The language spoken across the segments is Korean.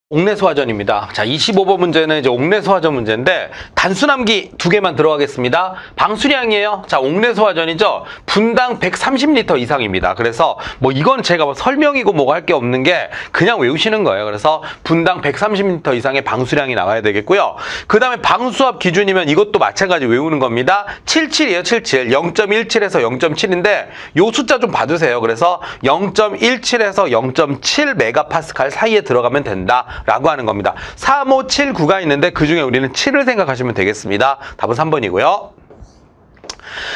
옥내소화전입니다. 자, 25번 문제는 이제 옥내소화전 문제인데 단순함기 두 개만 들어가겠습니다. 방수량이에요. 자, 옥내소화전이죠. 분당 130리터 이상입니다. 그래서 뭐 이건 제가 뭐 설명이고 뭐고 할 게 없는 게 그냥 외우시는 거예요. 그래서 분당 130리터 이상의 방수량이 나와야 되겠고요. 그 다음에 방수압 기준이면 이것도 마찬가지 외우는 겁니다. 77이에요. 77. 0.17에서 0.7인데 요 숫자 좀 봐주세요. 그래서 0.17에서 0.7 메가파스칼 사이에 들어가면 된다. 라고 하는 겁니다. 3, 5, 7, 9가 있는데 그 중에 우리는 7을 생각하시면 되겠습니다. 답은 3번이고요.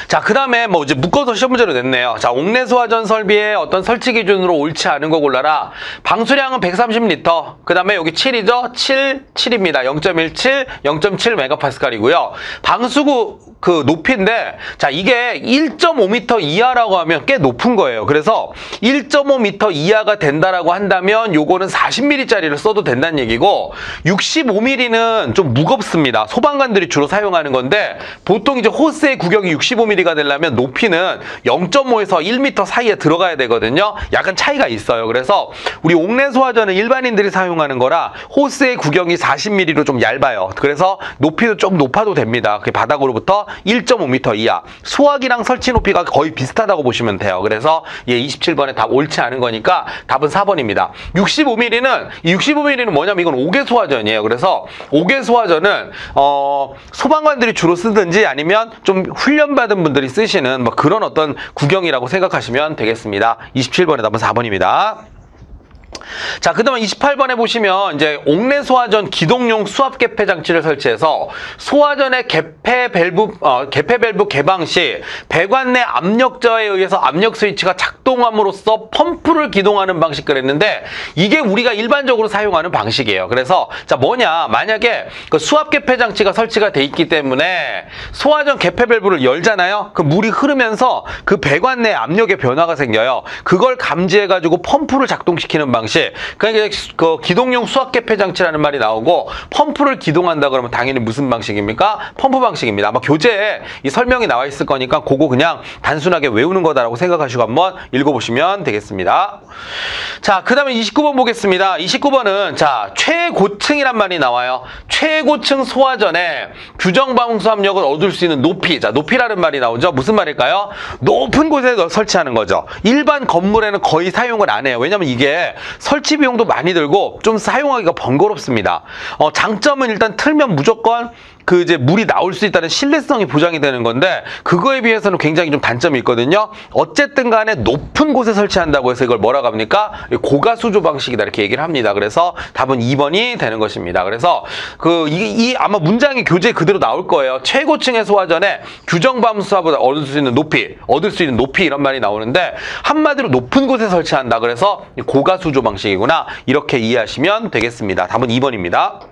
자, 그 다음에 뭐 이제 묶어서 시험 문제로 냈네요. 자, 옥내소화전 설비의 어떤 설치 기준으로 옳지 않은 거 골라라. 방수량은 130리터. 그 다음에 여기 7이죠? 7입니다. 0.17, 0.7 메가파스칼이고요. 방수구 그 높이인데, 자, 이게 1.5m 이하라고 하면 꽤 높은 거예요. 그래서 1.5m 이하가 된다라고 한다면 요거는 40mm짜리를 써도 된다는 얘기고, 65mm는 좀 무겁습니다. 소방관들이 주로 사용하는 건데, 보통 이제 호스의 구경이 65mm가 되려면 높이는 0.5에서 1m 사이에 들어가야 되거든요. 약간 차이가 있어요. 그래서 우리 옥내소화전은 일반인들이 사용하는 거라 호스의 구경이 40mm로 좀 얇아요. 그래서 높이도 좀 높아도 됩니다. 그 바닥으로부터 1.5m 이하. 수화기랑 설치 높이가 거의 비슷하다고 보시면 돼요. 그래서 27번에 답 옳지 않은 거니까 답은 4번입니다. 65mm는 뭐냐면 이건 옥외소화전이에요. 그래서 옥외소화전은 소방관들이 주로 쓰든지 아니면 좀 훈련받은 분들이 쓰시는 뭐 그런 어떤 구경이라고 생각하시면 되겠습니다. 27번의 답은 4번입니다. 자, 그 다음에 28번에 보시면 이제 옥내소화전 기동용 수압 개폐 장치를 설치해서 소화전의 개폐 밸브 개방 시 배관 내 압력저하에 의해서 압력 스위치가 작동함으로써 펌프를 기동하는 방식을 했는데 이게 우리가 일반적으로 사용하는 방식이에요. 그래서 자, 뭐냐, 만약에 그 수압 개폐 장치가 설치가 돼 있기 때문에 소화전 개폐 밸브를 열잖아요. 그 물이 흐르면서 그 배관 내 압력의 변화가 생겨요. 그걸 감지해 가지고 펌프를 작동시키는 방식. 그러니까 그 기동용 수압 개폐 장치라는 말이 나오고 펌프를 기동한다 그러면 당연히 무슨 방식입니까? 펌프 방식입니다. 아마 교재에 이 설명이 나와 있을 거니까 그거 그냥 단순하게 외우는 거다라고 생각하시고 한번 읽어보시면 되겠습니다. 자, 그 다음에 29번 보겠습니다. 29번은 자, 최고층이란 말이 나와요. 최고층 소화전에 규정 방수 압력을 얻을 수 있는 높이. 자, 높이라는 말이 나오죠. 무슨 말일까요? 높은 곳에 설치하는 거죠. 일반 건물에는 거의 사용을 안 해요. 왜냐면 이게 설치 비용도 많이 들고 좀 사용하기가 번거롭습니다. 장점은 일단 틀면 무조건 그 이제 물이 나올 수 있다는 신뢰성이 보장이 되는 건데 그거에 비해서는 굉장히 좀 단점이 있거든요. 어쨌든 간에 높은 곳에 설치한다고 해서 이걸 뭐라고 합니까? 고가수조 방식이다 이렇게 얘기를 합니다. 그래서 답은 2번이 되는 것입니다. 그래서 이 아마 문장이 교재에 그대로 나올 거예요. 최고층의 소화전에 규정 방수압을 얻을 수 있는 높이 이런 말이 나오는데 한마디로 높은 곳에 설치한다. 그래서 고가수조 방식이구나 이렇게 이해하시면 되겠습니다. 답은 2번입니다.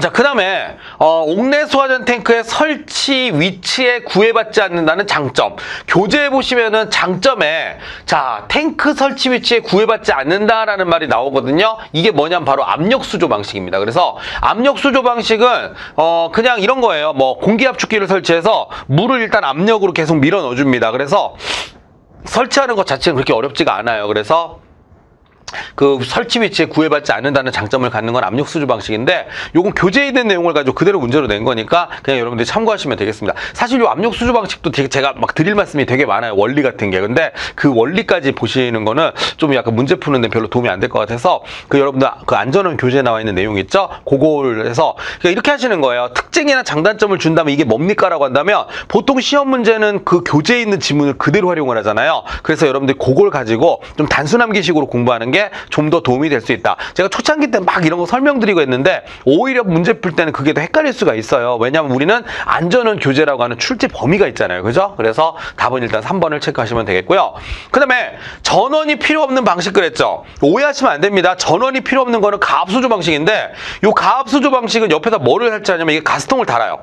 자, 그 다음에 옥내소화전 탱크의 설치 위치에 구애받지 않는다는 장점. 교재에 보시면은 장점에 자, 탱크 설치 위치에 구애받지 않는다라는 말이 나오거든요. 이게 뭐냐면 바로 압력수조 방식입니다. 그래서 압력수조 방식은 그냥 이런 거예요. 뭐 공기압축기를 설치해서 물을 일단 압력으로 계속 밀어 넣어줍니다. 그래서 설치하는 것 자체는 그렇게 어렵지가 않아요. 그래서 그 설치 위치에 구애받지 않는다는 장점을 갖는 건 압력수조 방식인데 요건 교재에 있는 내용을 가지고 그대로 문제로 낸 거니까 그냥 여러분들이 참고하시면 되겠습니다. 사실 요 압력수조 방식도 제가 막 드릴 말씀이 되게 많아요. 원리 같은 게. 근데 그 원리까지 보시는 거는 좀 약간 문제 푸는데 별로 도움이 안 될 것 같아서 그 여러분들 그 안전원 교재에 나와 있는 내용 있죠? 그걸 해서 그러니까 이렇게 하시는 거예요. 특징이나 장단점을 준다면 이게 뭡니까? 라고 한다면 보통 시험 문제는 그 교재에 있는 지문을 그대로 활용을 하잖아요. 그래서 여러분들이 그걸 가지고 좀 단순함기식으로 공부하는 게 좀 더 도움이 될 수 있다. 제가 초창기 때 막 이런 거 설명드리고 했는데 오히려 문제 풀 때는 그게 더 헷갈릴 수가 있어요. 왜냐하면 우리는 안전원 교재라고 하는 출제 범위가 있잖아요. 그죠? 그래서 답은 일단 3번을 체크하시면 되겠고요. 그 다음에 전원이 필요 없는 방식 그랬죠? 오해하시면 안 됩니다. 전원이 필요 없는 거는 가압수조 방식인데 이 가압수조 방식은 옆에다 뭐를 설치하냐면 이게 가스통을 달아요.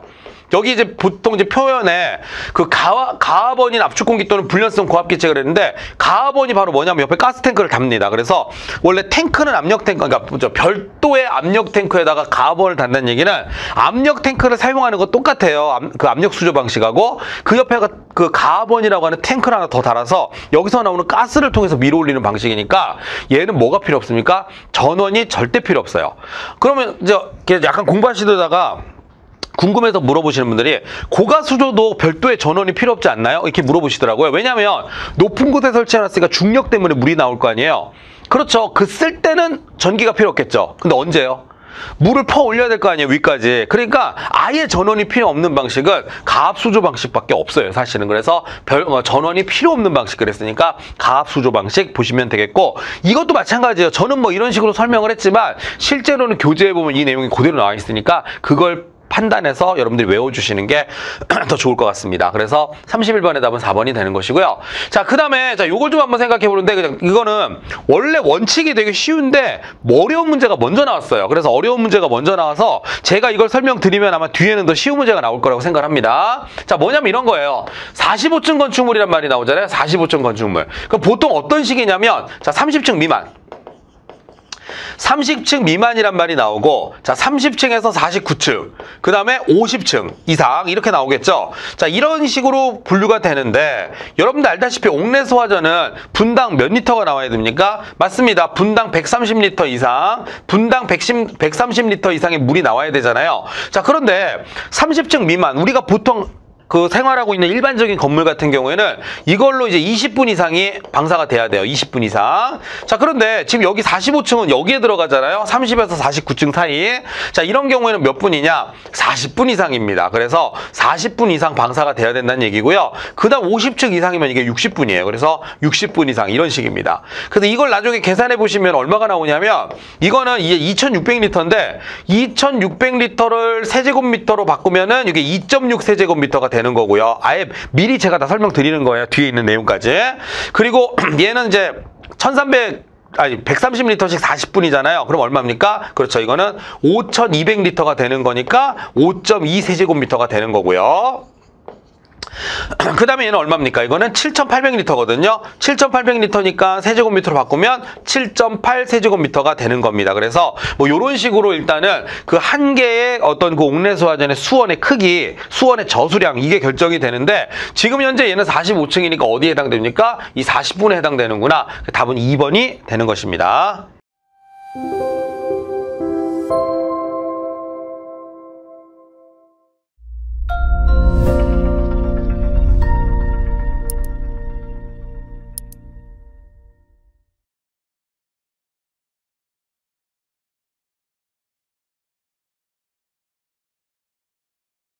여기 이제 보통 이제 표현에 그 가하번인 압축공기 또는 불연성 고압기체가 그랬는데 가하번이 바로 뭐냐면 옆에 가스탱크를 답니다. 그래서 원래 탱크는 압력탱크, 그러니까 별도의 압력탱크에다가 가하번을 단다는 얘기는 압력탱크를 사용하는 거 똑같아요. 그 압력수조 방식하고 그 옆에가 그 가하번이라고 하는 탱크를 하나 더 달아서 여기서 나오는 가스를 통해서 밀어 올리는 방식이니까 얘는 뭐가 필요 없습니까? 전원이 절대 필요 없어요. 그러면 이제 약간 공부하시다가 궁금해서 물어보시는 분들이 고가수조도 별도의 전원이 필요 없지 않나요? 이렇게 물어보시더라고요. 왜냐하면 높은 곳에 설치해놨으니까 중력 때문에 물이 나올 거 아니에요. 그렇죠. 그 쓸 때는 전기가 필요 없겠죠. 근데 언제요? 물을 퍼 올려야 될 거 아니에요, 위까지. 그러니까 아예 전원이 필요 없는 방식은 가압수조 방식밖에 없어요, 사실은. 그래서 전원이 필요 없는 방식 그랬으니까 가압수조 방식 보시면 되겠고, 이것도 마찬가지예요. 저는 뭐 이런 식으로 설명을 했지만 실제로는 교재에 보면 이 내용이 그대로 나와 있으니까 그걸 판단해서 여러분들이 외워주시는 게 더 좋을 것 같습니다. 그래서 31번의 답은 4번이 되는 것이고요. 자, 그 다음에 요걸 좀 한번 생각해 보는데, 그냥 이거는 원래 원칙이 되게 쉬운데 어려운 문제가 먼저 나왔어요. 그래서 어려운 문제가 먼저 나와서 제가 이걸 설명드리면 아마 뒤에는 더 쉬운 문제가 나올 거라고 생각합니다. 자, 뭐냐면 이런 거예요. 45층 건축물이란 말이 나오잖아요. 45층 건축물. 그럼 보통 어떤 식이냐면, 자, 30층 미만. 30층 미만이란 말이 나오고, 자, 30층에서 49층, 그 다음에 50층 이상 이렇게 나오겠죠. 자, 이런 식으로 분류가 되는데, 여러분들 알다시피 옥내소화전은 분당 몇 리터가 나와야 됩니까? 맞습니다. 분당 130리터 이상, 분당 130리터 이상의 물이 나와야 되잖아요. 자, 그런데 30층 미만, 우리가 보통 그 생활하고 있는 일반적인 건물 같은 경우에는 이걸로 이제 20분 이상이 방사가 돼야 돼요. 20분 이상. 자, 그런데 지금 여기 45층은 여기에 들어가잖아요. 30에서 49층 사이. 자, 이런 경우에는 몇 분이냐? 40분 이상입니다. 그래서 40분 이상 방사가 돼야 된다는 얘기고요. 그 다음 50층 이상이면 이게 60분이에요. 그래서 60분 이상 이런 식입니다. 그래서 이걸 나중에 계산해 보시면 얼마가 나오냐면, 이거는 이제 2600리터인데 2600리터를 세제곱미터로 바꾸면은 이게 2.6 세제곱미터가 되는 거고요. 아예 미리 제가 다 설명드리는 거예요. 뒤에 있는 내용까지. 그리고 얘는 이제 130리터씩 40분이잖아요. 그럼 얼마입니까? 그렇죠. 이거는 5200리터가 되는 거니까 5.2 세제곱미터가 되는 거고요. 그 다음에 얘는 얼마입니까? 이거는 7,800리터거든요. 7,800리터니까 세제곱미터로 바꾸면 7.8 세제곱미터가 되는 겁니다. 그래서 뭐 이런 식으로 일단은 그 한 개의 어떤 그 옥내소화전의 수원의 크기, 수원의 저수량, 이게 결정이 되는데, 지금 현재 얘는 45층이니까 어디에 해당됩니까? 이 40분에 해당되는구나. 답은 2번이 되는 것입니다.